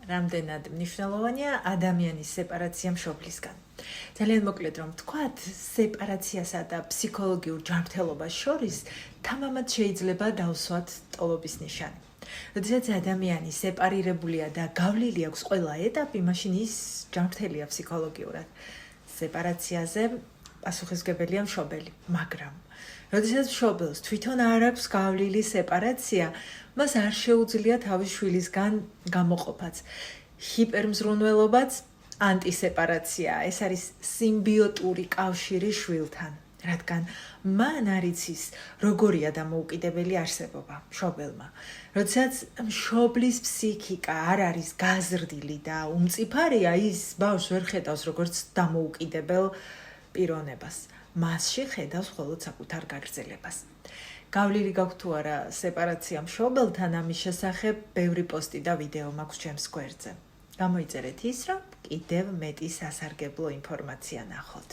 რამდენად მნიშვნელოვანია ადამიანის სეპარაცია მშობლისგან. ძალიან მოკლედ რომ ვთქვათ, სეპარაციასა და ფსიქოლოგიურ ჯანმრთელობას შორის თამამად შეიძლება დავსვათ ტოლობის ნიშანი. როდესაც ადამიანი სეპარირებულია და გავლილი აქვს ყველა ეტაპი, მაშინ ის ჯანმრთელია ფსიქოლოგიურად. სეპარაციაზე პასუხისმგებელია მშობელი, მაგრამ როდესაც მშობელს თვითონ არ აქვს გავლილი სეპარაცია, მას არ შეუძლია თავის შვილისგან გამოყოფაც. ჰიპერმზრუნველობაც ანტისეპარაცია, ეს არის სიმბიოტური კავშირი შვილთან, რადგან მან არ იცის, როგორია დამოუკიდებელი არსებობა მშობელმა. როდესაც მშობლის ფსიქიკა არ არის გაზრდილი და უმწიფარია, ის ბავშვს ვერ ხედავს როგორც დამოუკიდებელ პიროვნებას. მასში ხედავს მხოლოდ საკუთარ გაგრძელებას. გავლილი გაქვთ თუ არა სეპარაცია მშობელთან, ამის შესახებ ბევრი პოსტი და ვიდეო მაქვს ჩემს გვერდზე. გამოიწერეთ ის, რომ კიდევ მეტი სასარგებლო ინფორმაცია ნახოთ.